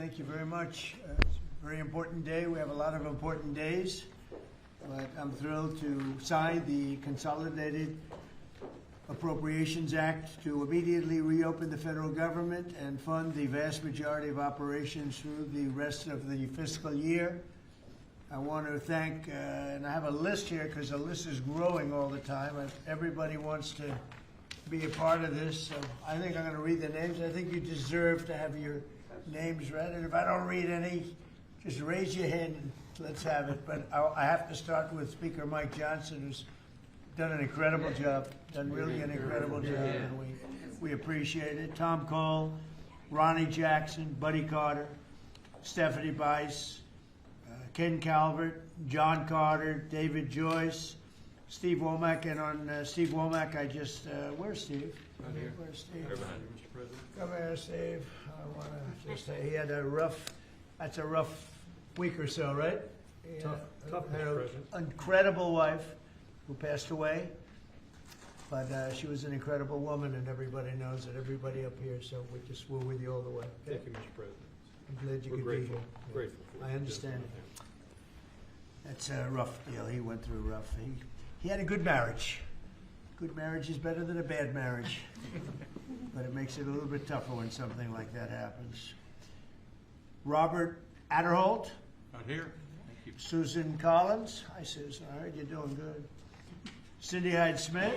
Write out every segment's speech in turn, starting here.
Thank you very much. It's a very important day. We have a lot of important days, but I'm thrilled to sign the Consolidated Appropriations Act to immediately reopen the federal government and fund the vast majority of operations through the rest of the fiscal year. I want to thank, and I have a list here because the list is growing all the time. Everybody wants to be a part of this, so I think I'm going to read the names. I think you deserve to have your names read, and if I don't read any, just raise your hand and let's have it. But I have to start with Speaker Mike Johnson, who's done an incredible job, done really an incredible job, and we appreciate it. Tom Cole, Ronnie Jackson, Buddy Carter, Stephanie Bice, Ken Calvert, John Carter, David Joyce, Steve Womack, and on Steve Womack, I just, where's Steve? Right here. Where's Steve? Right behind you, Mr. President. Come here, Steve. I want to just say he had a rough, that's a rough week or so, right? Tough, Had Mr. an President. incredible wife who passed away, but she was an incredible woman, and everybody knows it, everybody up here, so we're with you all the way. Okay? Thank you, Mr. President. I'm glad you We're could grateful. be here. Grateful for I you. understand it. That's a rough deal. He went through rough. He had a good marriage. Good marriage is better than a bad marriage. But it makes it a little bit tougher when something like that happens. Robert Adderholt. Out here. Thank you. Susan Collins. Hi, Susan. I heard you're doing good. Cindy Hyde-Smith.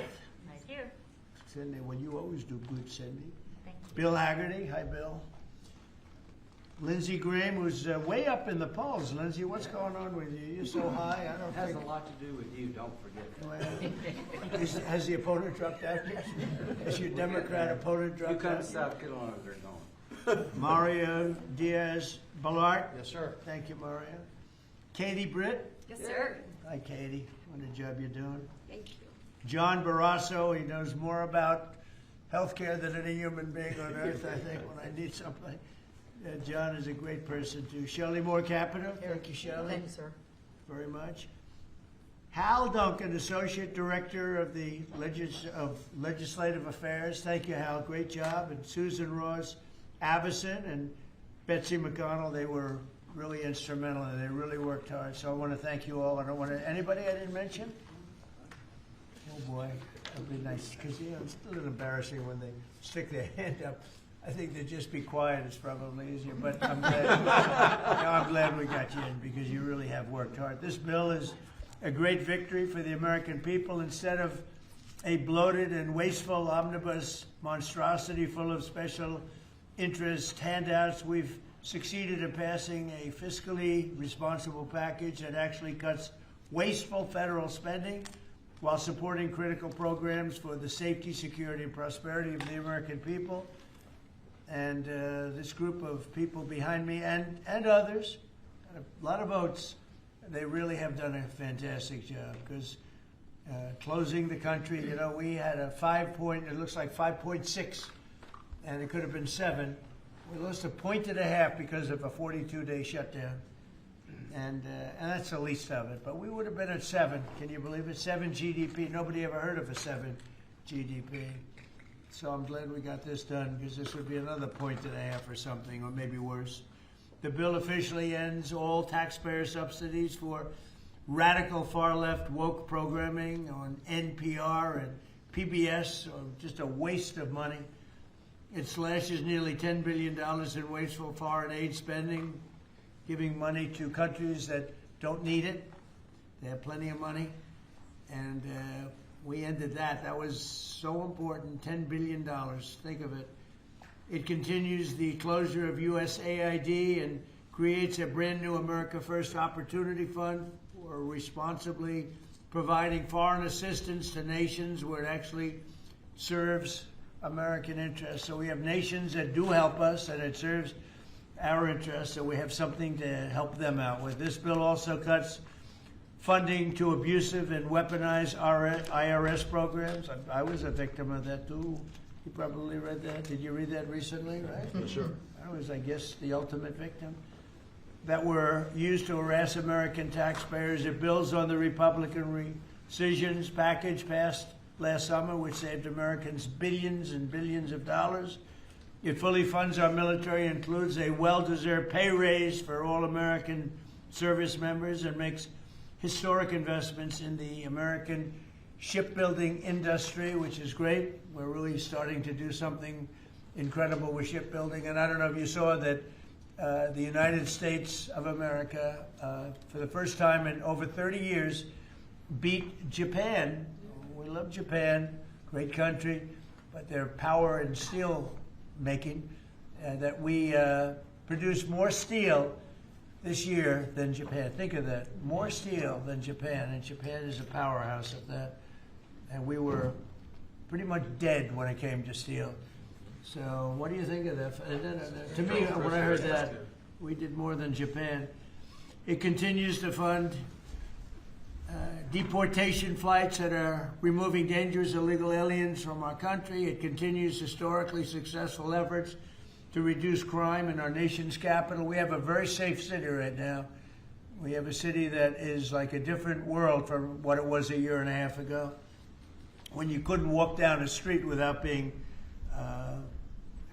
Right here. Cindy, well, you always do good, Cindy. Thank you. Bill Haggerty. Hi, Bill. Lindsey Graham, who's way up in the polls. Lindsey, what's going on with you? You're so high. I don't It has think... a lot to do with you, don't forget that. Well, has the opponent dropped out yet? Has your Democrat opponent You dropped come to out? South Carolina, they're going. Mario Diaz-Balart. Yes, sir. Thank you, Mario. Katie Britt. Yes, sir. Hi, Katie. What a job you're doing. Thank you. John Barrasso. He knows more about healthcare than any human being on earth, I think, when I need something. John is a great person, too. Shelley Moore Capito. Thank you, Shelley. Thank you, sir. Very much. Hal Duncan, Associate Director of the Legislative Affairs. Thank you, Hal. Great job. And Susan Ross Avison and Betsy McConnell, they were really instrumental and they really worked hard. So I want to thank you all. I don't want to, anybody I didn't mention? Oh boy, that'd be nice, because it's a little embarrassing when they stick their hand up. I think to just be quiet is probably easier, but I'm glad, I'm glad we got you in because you really have worked hard. This bill is a great victory for the American people. Instead of a bloated and wasteful omnibus monstrosity full of special interest handouts, we've succeeded in passing a fiscally responsible package that actually cuts wasteful federal spending while supporting critical programs for the safety, security, and prosperity of the American people. And this group of people behind me and others, a lot of votes, they really have done a fantastic job because closing the country, you know, we had a it looks like 5.6, and it could have been 7. We lost 1.5 points because of a 42-day shutdown. And that's the least of it. But we would have been at 7. Can you believe it? 7 GDP. Nobody ever heard of a 7 GDP. So I'm glad we got this done because this would be another 1.5 points or something, or maybe worse. The bill officially ends all taxpayer subsidies for radical far-left woke programming on NPR and PBS, or just a waste of money. It slashes nearly $10 billion in wasteful foreign aid spending, giving money to countries that don't need it. They have plenty of money. And we ended that. That was so important, $10 billion. Think of it. It continues the closure of USAID and creates a brand new America First Opportunity Fund for responsibly providing foreign assistance to nations where it actually serves American interests. So we have nations that do help us and it serves our interests, so we have something to help them out with. This bill also cuts funding to abusive and weaponized IRS programs. I was a victim of that too. You probably read that. Did you read that recently, right? Yes, sir. I was, I guess, the ultimate victim. That were used to harass American taxpayers. It builds on the Republican rescissions package passed last summer, which saved Americans billions and billions of dollars. It fully funds our military, includes a well-deserved pay raise for all American service members, and makes historic investments in the American shipbuilding industry, which is great. We're really starting to do something incredible with shipbuilding. And I don't know if you saw that the United States of America, for the first time in over 30 years, beat Japan. We love Japan, great country, but their power in steel making, that we produce more steel this year than Japan. Think of that, more steel than Japan, and Japan is a powerhouse at that. And we were pretty much dead when it came to steel. So what do you think of that? To me, when I heard that, we did more than Japan. It continues to fund deportation flights that are removing dangerous illegal aliens from our country. It continues historically successful efforts to reduce crime in our nation's capital. We have a very safe city right now. We have a city that is like a different world from what it was a year and a half ago, when you couldn't walk down a street without being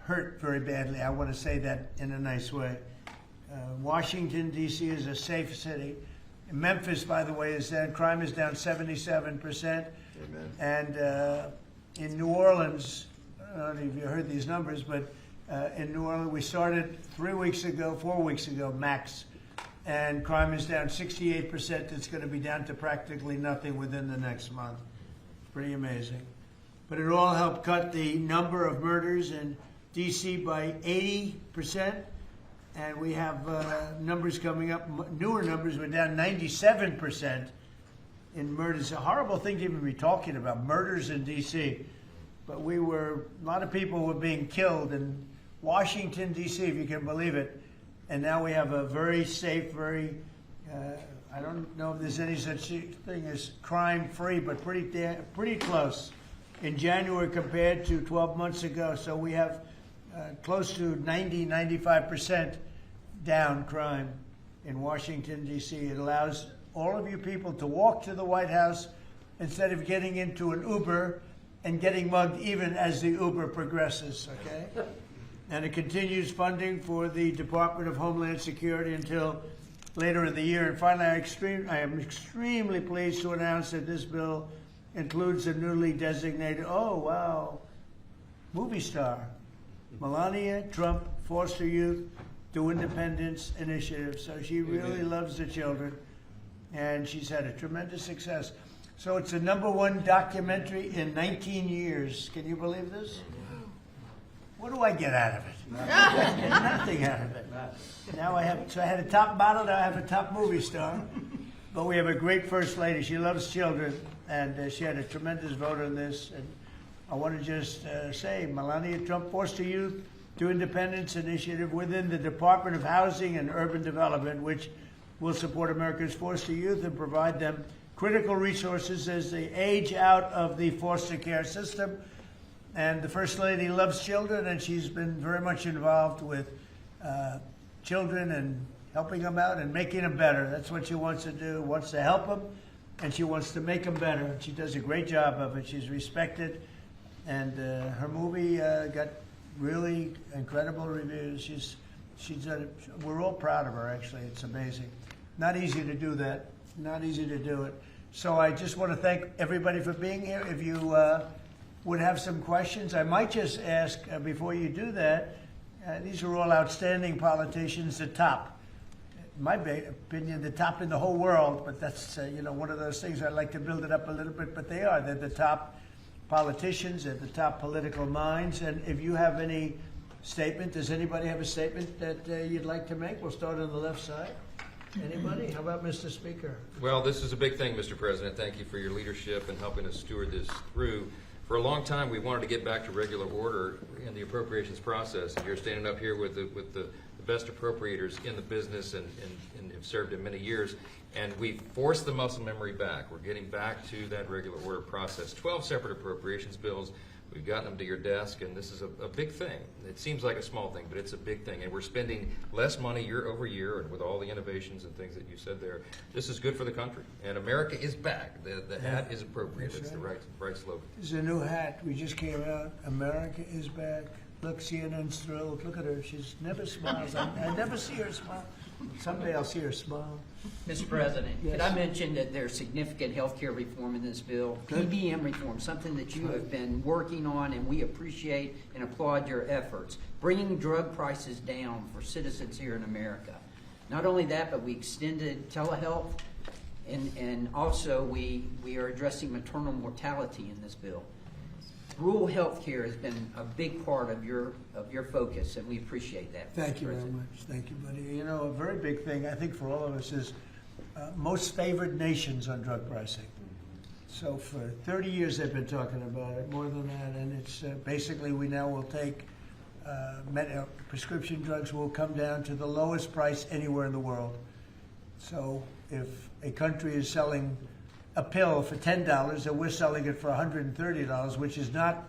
hurt very badly. I want to say that in a nice way. Washington, D.C. is a safe city. Memphis, by the way, is down. Crime is down 77%. Amen. And in New Orleans, I don't know if you heard these numbers, but in New Orleans, we started 4 weeks ago, max, and crime is down 68%. It's going to be down to practically nothing within the next month. Pretty amazing. But it all helped cut the number of murders in D.C. by 80%. And we have numbers coming up, newer numbers. We're down 97% in murders. It's a horrible thing to even be talking about, murders in D.C. But a lot of people were being killed in Washington, D.C., if you can believe it. And now we have a very safe, I don't know if there's any such thing as crime-free, but pretty close in January compared to 12 months ago. So we have close to 95% down crime in Washington, D.C. It allows all of you people to walk to the White House instead of getting into an Uber and getting mugged even as the Uber progresses, okay? And it continues funding for the Department of Homeland Security until later in the year. And finally, I am extremely pleased to announce that this bill includes a newly designated, movie star, Melania Trump Foster Youth to Independence Initiative. So she really loves the children, and she's had a tremendous success. So it's the #1 documentary in 19 years. Can you believe this? What do I get out of it? Nothing out of it. Now I had a top model, now I have a top movie star. But we have a great First Lady. She loves children, and she had a tremendous vote on this. And I want to just say, Melania Trump Foster Youth to Independence Initiative within the Department of Housing and Urban Development, which will support America's foster youth and provide them critical resources as they age out of the foster care system. And the First Lady loves children, and she's been very much involved with children and helping them out and making them better. That's what she wants to do, wants to help them, and she wants to make them better. She does a great job of it. She's respected, and her movie got really incredible reviews. She's done it. We're all proud of her, actually. It's amazing. Not easy to do that. Not easy to do it. So I just want to thank everybody for being here. If you would have some questions, I might just ask before you do that. These are all outstanding politicians, the top. In my opinion, the top in the whole world. But that's one of those things. I'd like to build it up a little bit. But they are. They're the top politicians. They're the top political minds. And if you have any statement, does anybody have a statement that you'd like to make? We'll start on the left side. Anybody? How about Mr. Speaker? Well, this is a big thing, Mr. President. Thank you for your leadership and helping us steward this through. For a long time, we wanted to get back to regular order in the appropriations process, and you're standing up here with the best appropriators in the business and have served in many years, and we forced the muscle memory back. We're getting back to that regular order process. 12 separate appropriations bills. We've gotten them to your desk, and this is a big thing. It seems like a small thing, but it's a big thing. And we're spending less money year over year, and with all the innovations and things that you said there, this is good for the country. And America is back. The hat is appropriate. It's the right slogan. This is a new hat. We just came out. America is back. Look, CNN's thrilled. Look at her. She's never smiles. I never see her smile. Someday I'll see her smile. Mr. President, Yes. could I mention that there's significant health care reform in this bill? Good. PBM reform, something that you have been working on, and we appreciate and applaud your efforts. Bringing drug prices down for citizens here in America. Not only that, but we extended telehealth, and also we are addressing maternal mortality in this bill. Rural health care has been a big part of your focus, and we appreciate that. Thank Mr. you very President. much. Thank you, buddy. You know, a very big thing, I think, for all of us is most favored nations on drug pricing. So for 30 years they've been talking about it, more than that, and it's basically we now will take prescription drugs will come down to the lowest price anywhere in the world. So if a country is selling a pill for $10 and we're selling it for $130, which is not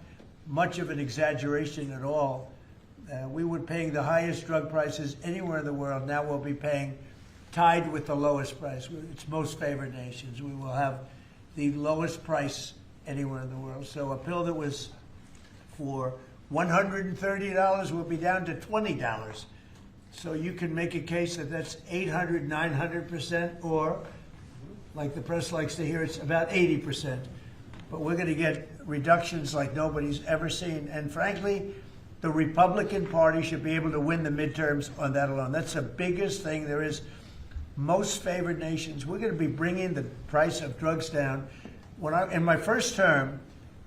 much of an exaggeration at all. We were paying the highest drug prices anywhere in the world. Now we'll be paying tied with the lowest price. It's most favored nations. We will have the lowest price anywhere in the world. So a pill that was for $130 will be down to $20. So you can make a case that that's 800, 900%, or like the press likes to hear, it's about 80%. But we're going to get reductions like nobody's ever seen. And frankly, the Republican Party should be able to win the midterms on that alone. That's the biggest thing there is. Most favored nations, we're going to be bringing the price of drugs down. In my first term,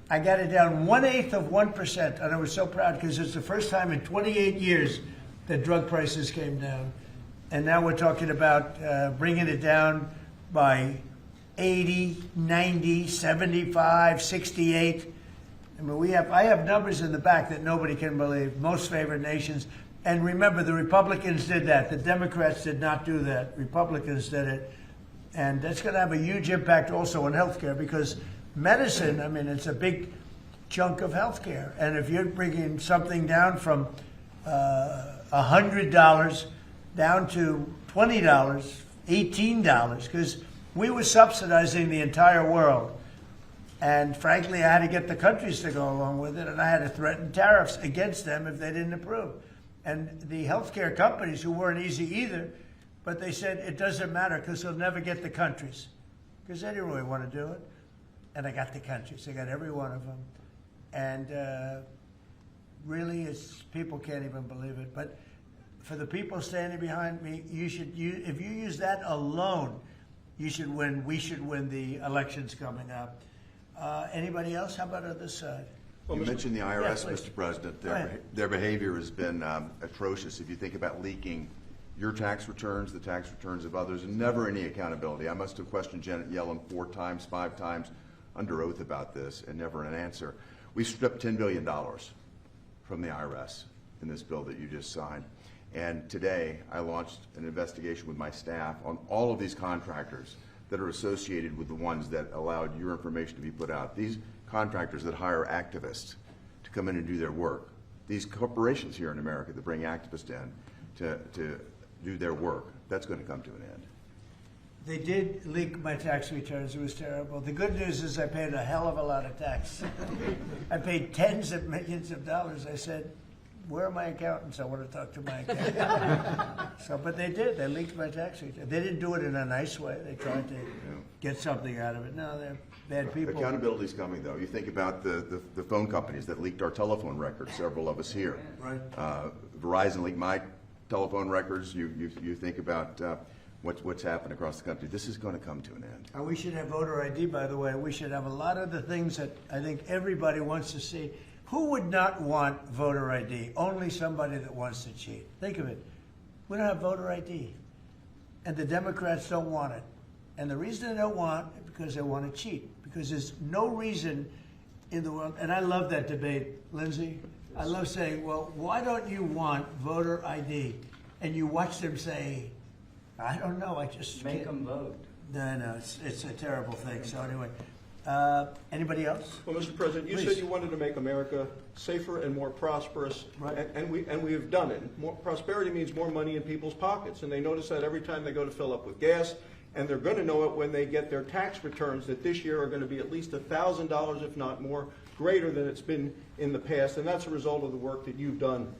I got it down 1/8 of 1%. And I was so proud because it's the first time in 28 years that drug prices came down. And now we're talking about bringing it down by 80, 90, 75, 68. I mean, I have numbers in the back that nobody can believe. Most favored nations. And remember, the Republicans did that. The Democrats did not do that. Republicans did it. And that's going to have a huge impact also on healthcare because medicine, I mean, it's a big chunk of healthcare. And if you're bringing something down from $100 down to $20, $18, because we were subsidizing the entire world. And frankly, I had to get the countries to go along with it, and I had to threaten tariffs against them if they didn't approve. And the healthcare companies, who weren't easy either, but they said it doesn't matter because they'll never get the countries, because they didn't really want to do it. And I got the countries. I got every one of them. And really, people can't even believe it. But for the people standing behind me, if you use that alone, you should win. We should win the elections coming up. Anybody else? How about on this side? You mentioned the IRS, please. Mr. President. Go ahead. Their behavior has been atrocious. If you think about leaking your tax returns, the tax returns of others, and never any accountability. I must have questioned Janet Yellen 4 times, 5 times under oath about this, and never an answer. We stripped $10 billion from the IRS in this bill that you just signed. And today, I launched an investigation with my staff on all of these contractors that are associated with the ones that allowed your information to be put out. These contractors that hire activists to come in and do their work. These corporations here in America that bring activists in to do their work. That's going to come to an end. They did leak my tax returns. It was terrible. The good news is I paid a hell of a lot of tax. I paid tens of millions of dollars. I said, where are my accountants? I want to talk to my accountant. But they did. They leaked my tax return. They didn't do it in a nice way. They tried to get something out of it. No, they're bad people. Accountability's coming, though. You think about the phone companies that leaked our telephone records, several of us here. Right. Verizon leaked my telephone records. You think about what's happened across the country. This is going to come to an end. And we should have voter ID, by the way. We should have a lot of the things that I think everybody wants to see. Who would not want voter ID? Only somebody that wants to cheat. Think of it. We don't have voter ID. And the Democrats don't want it. And the reason they don't want it is because they want to cheat. Because there's no reason in the world, and I love that debate, Lindsay. I love saying, well, why don't you want voter ID? And you watch them say, I don't know, I just Make can't. them vote. No, it's a terrible thing. So anyway, anybody else? Well, Mr. President, you Please. said you wanted to make America safer and more prosperous, Right. and we have done it. More prosperity means more money in people's pockets, and they notice that every time they go to fill up with gas, and they're going to know it when they get their tax returns, that this year are going to be at least $1,000, if not more, greater than it's been in the past, and that's a result of the work that you've done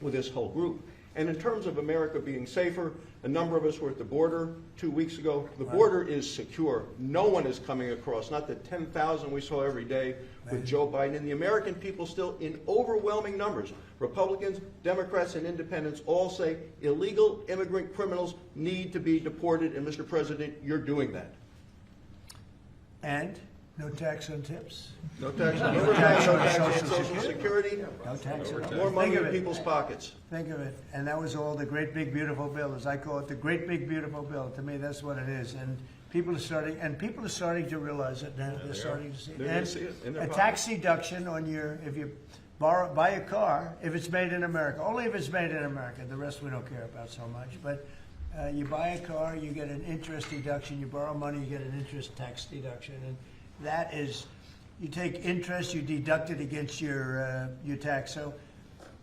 with this whole group. And in terms of America being safer, a number of us were at the border 2 weeks ago. The border is secure. No one is coming across, not the 10,000 we saw every day with Joe Biden. And the American people still, in overwhelming numbers, Republicans, Democrats, and independents all say illegal immigrant criminals need to be deported. And, Mr. President, you're doing that. And no tax on tips. No tax on No tax on Social Security. No tax on More money Think in of it. people's pockets. Think of it. And that was all the great big beautiful bill, as I call it, the great big beautiful bill. To me, that's what it is. And people are starting to realize it now. They're starting to see it. They're gonna And see it in their a pockets. tax deduction on if you buy a car, if it's made in America, only if it's made in America. The rest we don't care about so much. But you buy a car, you get an interest deduction. You borrow money, you get an interest tax deduction. And that is, you take interest, you deduct it against your tax. So,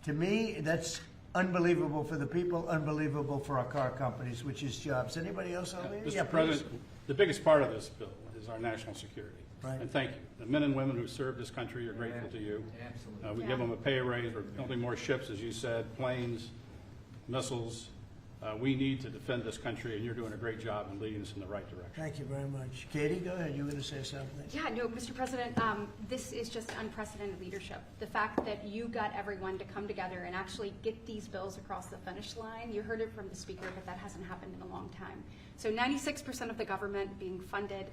to me, that's unbelievable for the people, unbelievable for our car companies, which is jobs. Anybody else on there? Mr. President, the biggest part of this bill is our national security. Right. And thank you. The men and women who serve this country are grateful to you. Absolutely. We give them a pay raise. We're building more ships, as you said, planes, missiles. We need to defend this country, and you're doing a great job in leading us in the right direction. Thank you very much. Katie, go ahead. You were going to say something. Yeah, no, Mr. President, this is just unprecedented leadership. The fact that you got everyone to come together and actually get these bills across the finish line, you heard it from the speaker, but that hasn't happened in a long time. So 96% of the government being funded,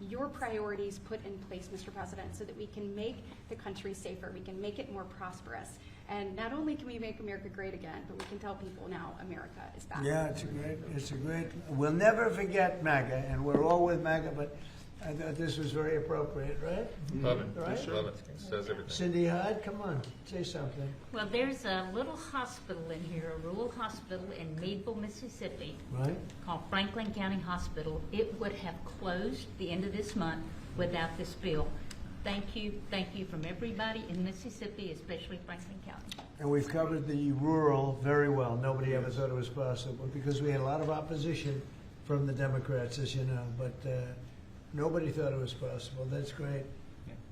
your priorities put in place, Mr. President, so that we can make the country safer, we can make it more prosperous. And not only can we make America great again, but we can tell people now America is back. Yeah, it's a great, we'll never forget MAGA, and we're all with MAGA, but I thought this was very appropriate, right? Love it. Right? Love it. Says everything. Cindy Hyde, come on, say something. Well, there's a little hospital in here, a rural hospital in Meadville, Mississippi, Right? called Franklin County Hospital. It would have closed the end of this month without this bill. Thank you from everybody in Mississippi, especially Franklin County. And we've covered the rural very well. Nobody ever thought it was possible because we had a lot of opposition from the Democrats, as you know, but nobody thought it was possible. That's great.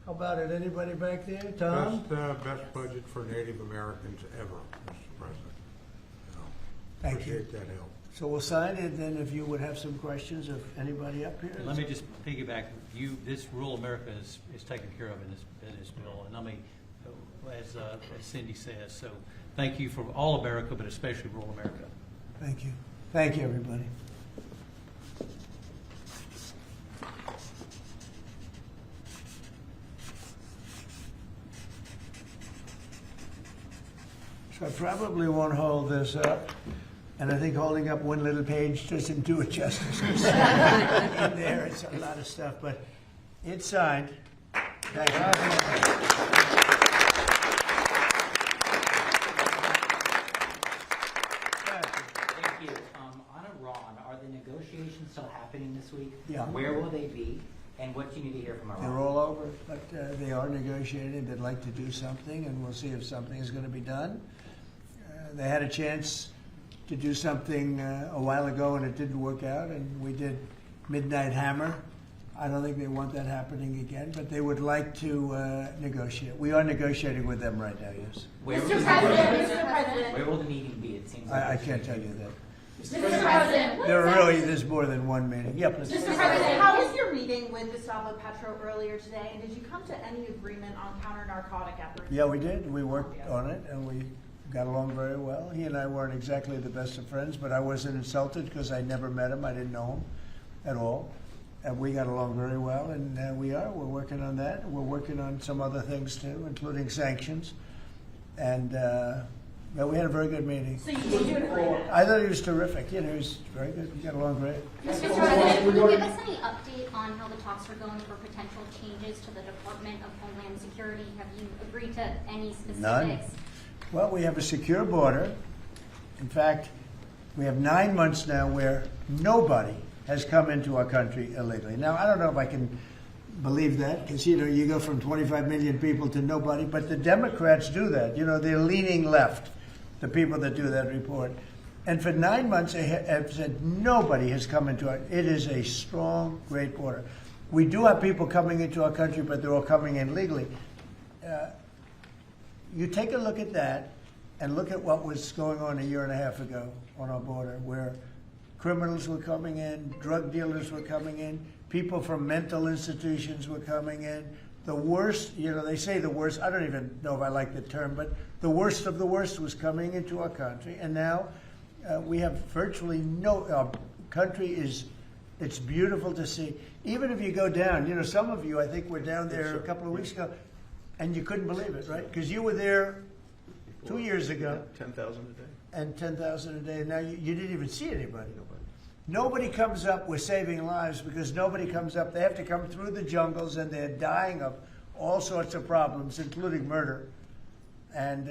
How about it? Anybody back there? Tom? Best budget for Native Americans ever, Mr. President. Thank you. Appreciate that help. So we'll sign it, then if you would have some questions of anybody up here. Let me just piggyback. This rural America is taken care of in this bill, and I mean, as Cindy says, so thank you for all America, but especially rural America. Thank you. Thank you, everybody. So I probably won't hold this up, and I think holding up one little page doesn't do it justice. In there, it's a lot of stuff, but it's signed. Thank you. Thank you. On Iran, are the negotiations still happening this week? Yeah. Where will they be? And what do you need to hear from Iran? They're all over, but they are negotiating. They'd like to do something, and we'll see if something is going to be done. They had a chance to do something a while ago, and it didn't work out, and we did Midnight Hammer. I don't think they want that happening again, but they would like to negotiate. We are negotiating with them right now, yes. Where will Mr. the President, meeting- Mr. President. Where will the meeting be? It seems like I can't tell you that. Mr. President. There's more than one meeting. Yeah, please. Mr. President, how was your meeting with Gustavo Petro earlier today, and did you come to any agreement on counter-narcotic efforts? Yeah, we did. We worked on it, and we got along very well. He and I weren't exactly the best of friends, but I wasn't insulted because I never met him. I didn't know him at all. And we got along very well, and we're working on that. We're working on some other things, too, including sanctions. And we had a very good meeting. So you did do an agreement? I thought he was terrific. He was very good. We got along great. Mr. President, Can you give us any update on how the talks are going for potential changes to the Department of Homeland Security? Have you agreed to any specifics? None. Well, we have a secure border. In fact, we have 9 months now where nobody has come into our country illegally. Now, I don't know if I can believe that because, you go from 25 million people to nobody, but the Democrats do that. They're leaning left, the people that do that report. And for 9 months, I have said nobody has come into it. It is a strong, great border. We do have people coming into our country, but they're all coming in legally. You take a look at that and look at what was going on a year and a half ago on our border, where criminals were coming in, drug dealers were coming in, people from mental institutions were coming in. The worst, they say the worst, I don't even know if I like the term, but the worst of the worst was coming into our country. And now we have virtually our country it's beautiful to see. Even if you go down, some of you, I think, were down there a couple of weeks ago, and you couldn't believe it, right? Because you were there 2 years ago. 10,000 a day. And 10,000 a day, and now you didn't even see anybody. Nobody comes up. We're saving lives because nobody comes up. They have to come through the jungles, and they're dying of all sorts of problems, including murder. And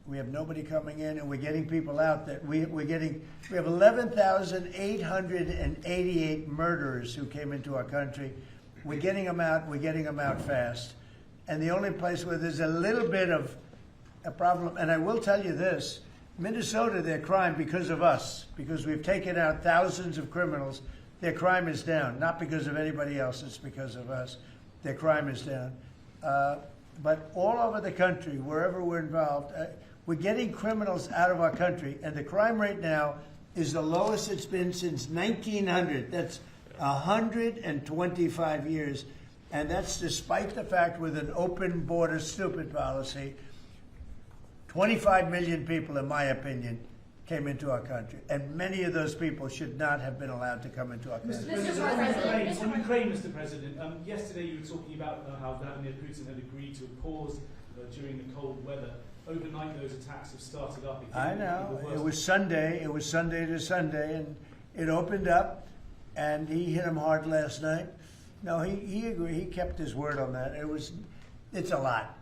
we have nobody coming in, and we're getting people out. That we have 11,888 murderers who came into our country. We're getting them out. We're getting them out fast. And the only place where there's a little bit of a problem, and I will tell you this. Minnesota, their crime because of us, because we've taken out thousands of criminals, their crime is down. Not because of anybody else, it's because of us. Their crime is down. But all over the country, wherever we're involved, we're getting criminals out of our country, and the crime rate now is the lowest it's been since 1900. That's 125 years. And that's despite the fact with an open border stupid policy, 25 million people, in my opinion, came into our country. And many of those people should not have been allowed to come into our country. On Ukraine, Mr. President, yesterday you were talking about how Vladimir Putin had agreed to a pause during the cold weather. Overnight, those attacks have started up again. I know. It was Sunday. It was Sunday to Sunday, and it opened up, and he hit him hard last night. No, he agreed. He kept his word on that. It's a lot.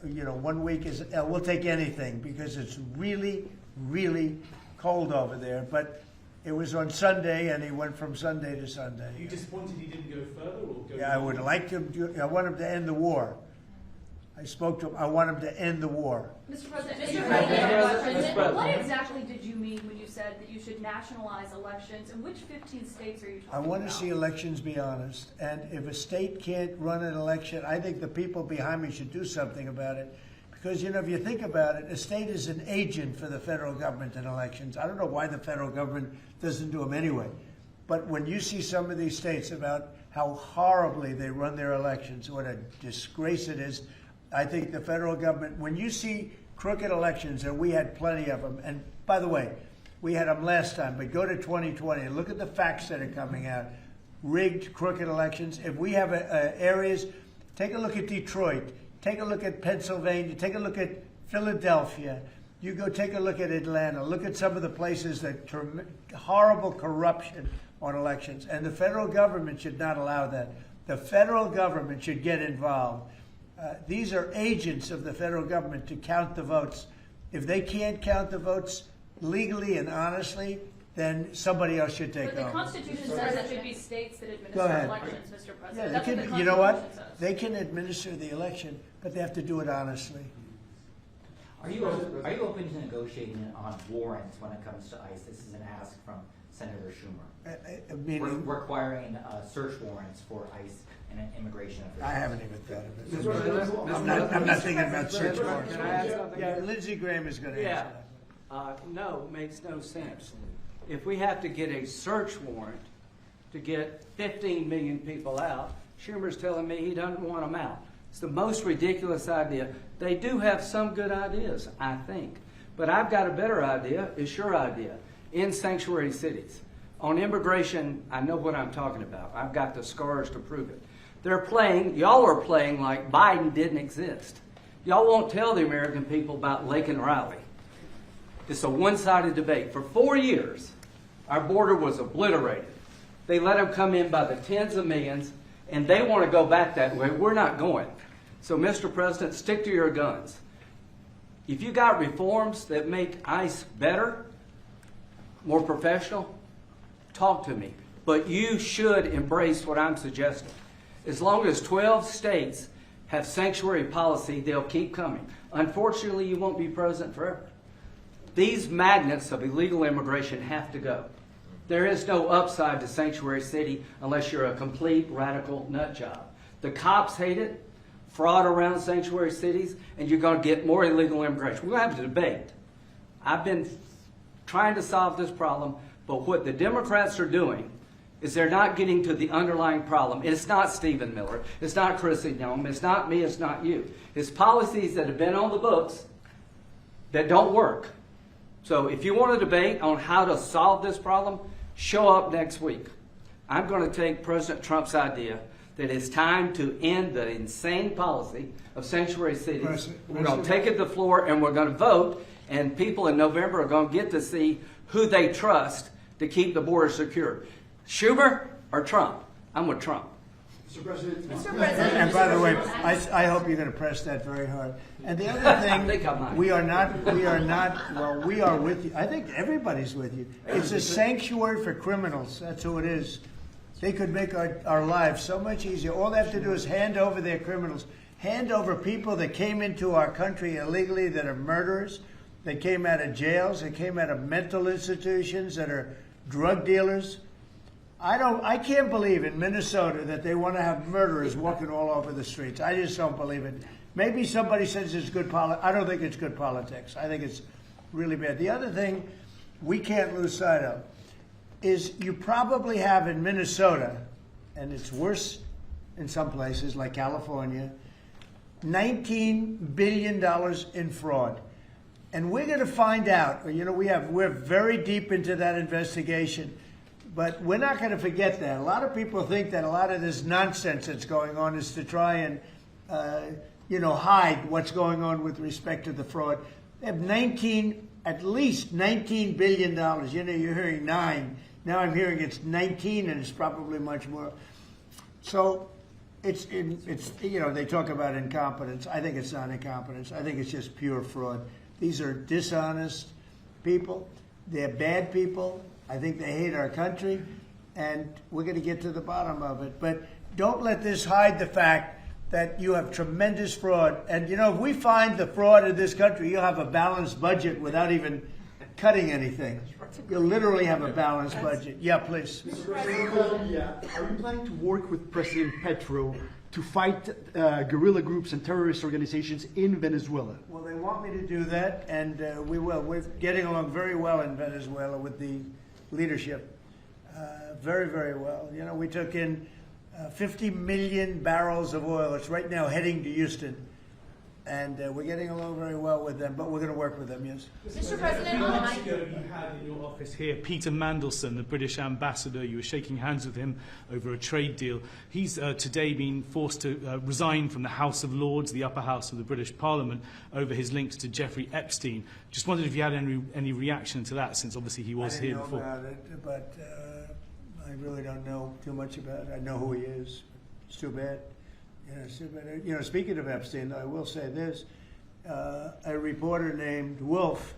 1 week is, we'll take anything because it's really, really cold over there. But it was on Sunday, and he went from Sunday to Sunday. Are you disappointed he didn't go further? Or go I would like him to. I want him to end the war. I spoke to him. I want him to end the war. Mr. President, what exactly did you mean when you said that you should nationalize elections? And which 15 states are you talking about? I want to see elections be honest. And if a state can't run an election, I think the people behind me should do something about it. Because, if you think about it, a state is an agent for the federal government in elections. I don't know why the federal government doesn't do them anyway. But when you see some of these states about how horribly they run their elections, what a disgrace it is, I think the federal government, when you see crooked elections, and we had plenty of them, and by the way, we had them last time, but go to 2020 and look at the facts that are coming out. Rigged, crooked elections. If we have areas, take a look at Detroit, take a look at Pennsylvania, take a look at Philadelphia, you go take a look at Atlanta, look at some of the places that horrible corruption on elections. And the federal government should not allow that. The federal government should get involved. These are agents of the federal government to count the votes. If they can't count the votes legally and honestly, then somebody else should take over. But the Constitution says it should be states that administer elections, Mr. President. Yeah, That's what the you know what? Constitution says. They can administer the election, but they have to do it honestly. Are you open to negotiating on warrants when it comes to ICE? This is an ask from Senator Schumer. Requiring search warrants for ICE and immigration officials. I haven't even thought of it. I'm not thinking about search warrants. Yeah, Lindsey Graham is going to answer that. No, makes no sense. If we have to get a search warrant to get 15 million people out, Schumer's telling me he doesn't want them out. It's the most ridiculous idea. They do have some good ideas, I think. But I've got a better idea. It's your idea. In sanctuary cities. On immigration, I know what I'm talking about. I've got the scars to prove it. Y'all are playing like Biden didn't exist. Y'all won't tell the American people about Lake and Riley. It's a one-sided debate. For 4 years, our border was obliterated. They let them come in by the tens of millions, and they want to go back that way. We're not going. So, Mr. President, stick to your guns. If you got reforms that make ICE better, more professional, talk to me. But you should embrace what I'm suggesting. As long as 12 states have sanctuary policy, they'll keep coming. Unfortunately, you won't be president forever. these magnets of illegal immigration have to go. There is no upside to Sanctuary City unless you're a complete radical nut job. The cops hate it, fraud around sanctuary cities, and you're going to get more illegal immigration. We're going to have a debate. I've been trying to solve this problem, but what the Democrats are doing is they're not getting to the underlying problem. It's not Stephen Miller. It's not Chrissy Nome. It's not me. It's not you. It's policies that have been on the books that don't work. So if you want to debate on how to solve this problem, show up next week. I'm going to take President Trump's idea that it's time to end the insane policy of sanctuary cities. We're going to take it to the floor and we're going to vote, and people in November are going to get to see who they trust to keep the border secure. Schumer or Trump? I'm with Trump. Mr. President. And by the way, I hope you're going to press that very hard. And the other thing, we are not, well, we are with you. I think everybody's with you. It's a sanctuary for criminals. That's who it is. They could make our lives so much easier. All they have to do is hand over their criminals, hand over people that came into our country illegally that are murderers, that came out of jails, that came out of mental institutions, that are drug dealers. I can't believe in Minnesota that they want to have murderers walking all over the streets. I just don't believe it. Maybe somebody says it's good politics. I don't think it's good politics. I think it's really bad. The other thing we can't lose sight of is you probably have in Minnesota, and it's worse in some places like California, $19 billion in fraud. And we're going to find out, you know, we're very deep into that investigation. But we're not going to forget that. A lot of people think that a lot of this nonsense that's going on is to try and, hide what's going on with respect to the fraud. They have at least $19 billion. You know, you're hearing 9. Now I'm hearing it's 19, and it's probably much more. So it's they talk about incompetence. I think it's not incompetence. I think it's just pure fraud. These are dishonest people. They're bad people. I think they hate our country, and we're going to get to the bottom of it. But don't let this hide the fact that you have tremendous fraud. And, if we find the fraud in this country, you'll have a balanced budget without even cutting anything. You'll literally have a balanced budget. Yeah, please. Mr. President, are you planning to work with President Petro to fight guerrilla groups and terrorist organizations in Venezuela? Well, they want me to do that, and we will. We're getting along very well in Venezuela with the leadership, very, very well. We took in 50 million barrels of oil. It's right now heading to Houston, and we're getting along very well with them, but we're going to work with them, yes. Mr. President, a few months ago you had in your office here Peter Mandelson, the British ambassador. You were shaking hands with him over a trade deal. He's today been forced to resign from the House of Lords, the upper house of the British Parliament, over his links to Jeffrey Epstein. Just wondered if you had any reaction to that, since obviously he was here before. I didn't know about it, but I really don't know too much about it. I know who he is. It's too bad. It's too bad. Speaking of Epstein, I will say this. A reporter named Wolf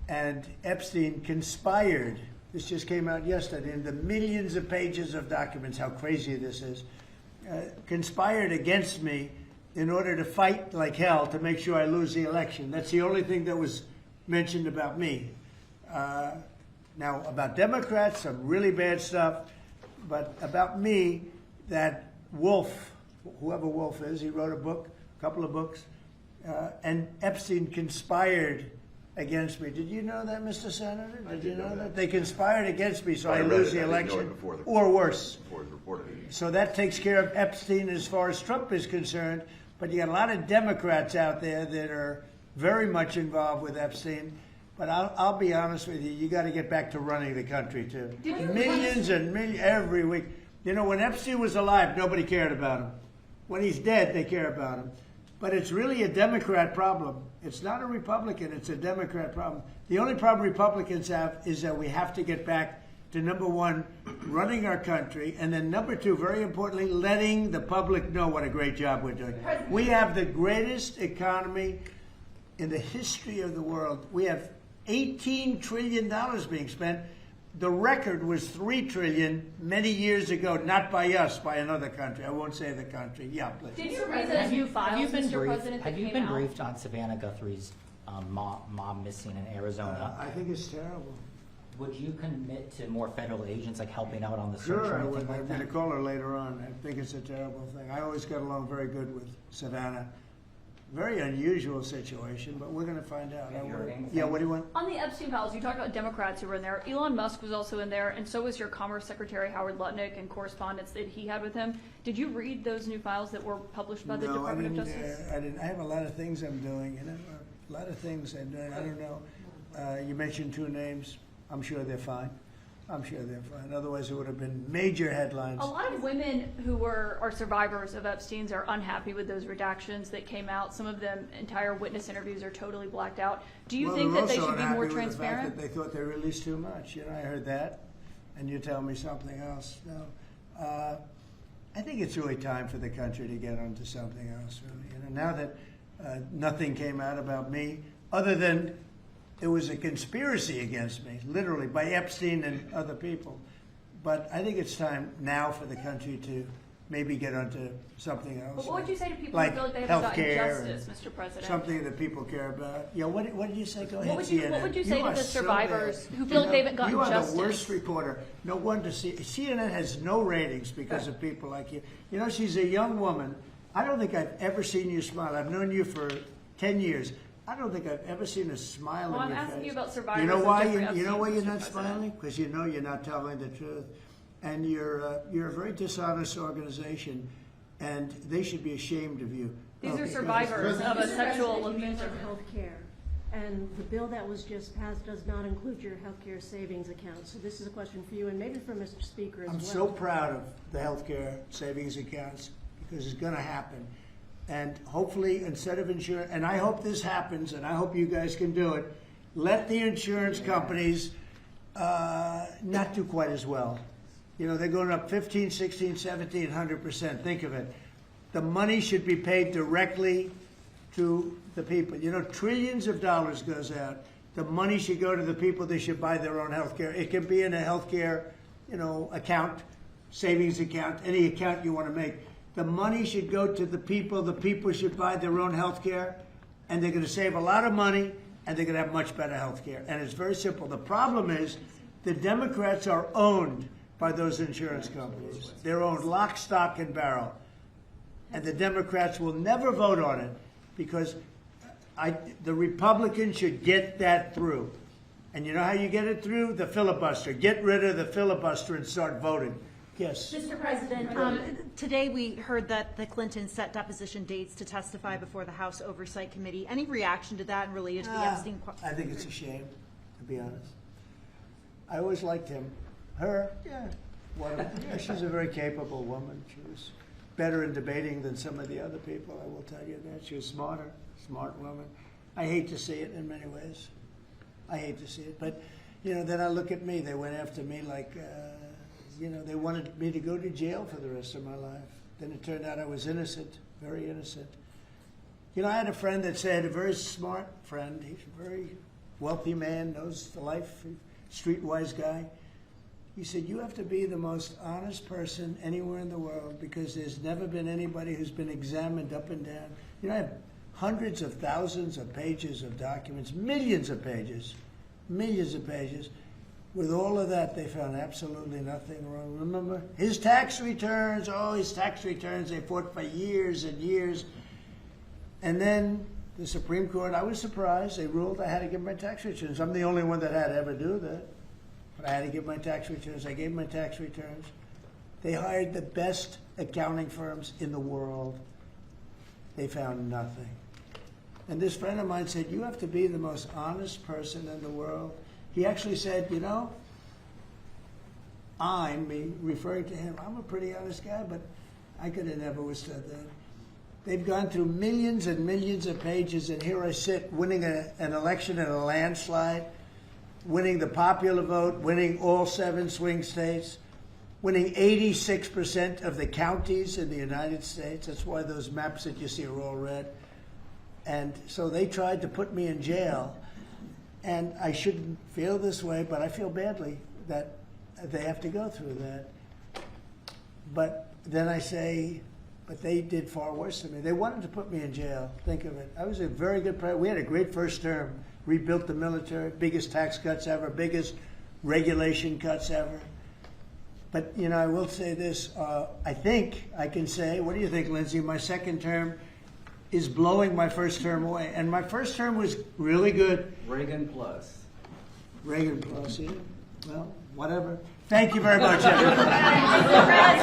and Epstein conspired. This just came out yesterday in the millions of pages of documents, how crazy this is. Conspired against me in order to fight like hell to make sure I lose the election. That's the only thing that was mentioned about me. Now, about Democrats, some really bad stuff, but about me, that Wolf, whoever Wolf is, he wrote a couple of books, and Epstein conspired against me. Did you know that, Mr. Senator? Did you know that? They conspired against me so I lose the election, or worse. So that takes care of Epstein as far as Trump is concerned, but you got a lot of Democrats out there that are very much involved with Epstein. But I'll be honest with you, you got to get back to running the country, too. Millions and millions every week. When Epstein was alive, nobody cared about him. When he's dead, they care about him. But it's really a Democrat problem. It's not a Republican, it's a Democrat problem. The only problem Republicans have is that we have to get back to, number one, running our country, and then number two, very importantly, letting the public know what a great job we're doing. We have the greatest economy in the history of the world. We have $18 trillion being spent. The record was $3 trillion many years ago, not by us, by another country. I won't say the country. Yeah, please. Did you read those new files, Mr. President, Have you been briefed on Savannah Guthrie's mob missing in Arizona. I think it's terrible. Would you commit to more federal agents, like helping out on the search Sure, or I anything would. like I'm that? going to call her later on. I think it's a terrible thing. I always got along very good with Savannah. Very unusual situation, but we're going to find out. Have you heard anything? Yeah, what do you want? On the Epstein files, you talked about Democrats who were in there. Elon Musk was also in there, and so was your Commerce Secretary Howard Lutnick and correspondence that he had with him. Did you read those new files that were published by the Department of Justice? I didn't. I have a lot of things I'm doing, a lot of things I'm doing. I don't know. You mentioned two names. I'm sure they're fine. I'm sure they're fine. Otherwise, it would have been major headlines. A lot of women who are survivors of Epstein's are unhappy with those redactions that came out. Some of them, entire witness interviews are totally blacked out. Do you think that they should be more transparent? With the fact that they thought they released too much. I heard that, and you tell me something else. No, I think it's really time for the country to get onto something else. Really, now that nothing came out about me, other than it was a conspiracy against me, literally, by Epstein and other people. But I think it's time now for the country to maybe get onto something else. But what would you say to people like who feel like they haven't gotten healthcare justice, Mr. President? Something that people care about. Yeah, what did you say? Go ahead, What would you say to are the so survivors bad. who feel like they haven't gotten justice? You are justice? the worst reporter. No wonder CNN has no ratings because of people like you. She's a young woman. I don't think I've ever seen you smile. I've known you for 10 years. I don't think I've ever seen a smile Well, on your I'm face. asking you about survivors. You know why? of Jeffrey You know Epstein, why you're Mr. not President. smiling? Because you know you're not telling the truth, and you're a very dishonest organization, and they should be ashamed of you. These are Okay, survivors of a sexual abuse. Health care. And the bill that was just passed does not include your health care savings account. So this is a question for you and maybe for Mr. Speaker as well. I'm so proud of the healthcare savings accounts because it's going to happen. And hopefully, instead of insurance, and I hope this happens, and I hope you guys can do it, let the insurance companies not do quite as well. They're going up 15, 16, 17, 100%. Think of it. The money should be paid directly to the people. Trillions of dollars goes out. The money should go to the people. They should buy their own health care. It can be in a health care, account, savings account, any account you want to make. The money should go to the people. The people should buy their own health care, and they're going to save a lot of money, and they're going to have much better health care. And it's very simple. The problem is the Democrats are owned by those insurance companies. They're owned lock, stock, and barrel. And the Democrats will never vote on it because the Republicans should get that through. And you know how you get it through? The filibuster. Get rid of the filibuster and start voting. Yes. Mr. President, today we heard that the Clintons set deposition dates to testify before the House Oversight Committee. Any reaction to that and related to the Epstein? I think it's a shame, to be honest. I always liked him. Her, yeah. She's a very capable woman. She was better in debating than some of the other people, I will tell you that. She was smart woman. I hate to see it in many ways. I hate to see it. But, then I look at me. They went after me like... they wanted me to go to jail for the rest of my life. Then it turned out I was innocent, very innocent. I had a friend that said, a very smart friend, he's a very wealthy man, knows the life, streetwise guy. He said, you have to be the most honest person anywhere in the world because there's never been anybody who's been examined up and down. I have hundreds of thousands of pages of documents, millions of pages. With all of that, they found absolutely nothing wrong. Remember? His tax returns, they fought for years and years. And then the Supreme Court, I was surprised, they ruled I had to give my tax returns. I'm the only one that had to ever do that. But I had to give my tax returns. I gave my tax returns. They hired the best accounting firms in the world. They found nothing. And this friend of mine said, you have to be the most honest person in the world. He actually said, I'm referring to him. I'm a pretty honest guy, but I could have never withstood that. They've gone through millions and millions of pages, and here I sit winning an election in a landslide, winning the popular vote, winning all 7 swing states, winning 86% of the counties in the United States. That's why those maps that you see are all red. And so they tried to put me in jail. And I shouldn't feel this way, but I feel badly that they have to go through that. But then I say, but they did far worse than me. They wanted to put me in jail. Think of it. I was a very good president. We had a great first term. Rebuilt the military, biggest tax cuts ever, biggest regulation cuts ever. But, you know, I will say this. I think I can say, what do you think, Lindsay? My second term is blowing my first term away. And my first term was really good. Reagan plus. Reagan plus, yeah. Well, whatever. Thank you very much, everybody.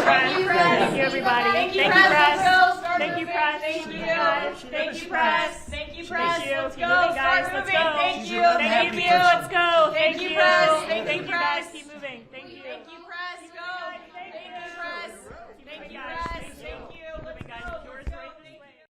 Thank you, everybody. Thank you, press. Thank you, press. Thank you, guys. Thank you, press. Thank you, press. Let's go, guys. Let's go. Thank you. Thank you. Let's go. Thank you, press. Thank you, press.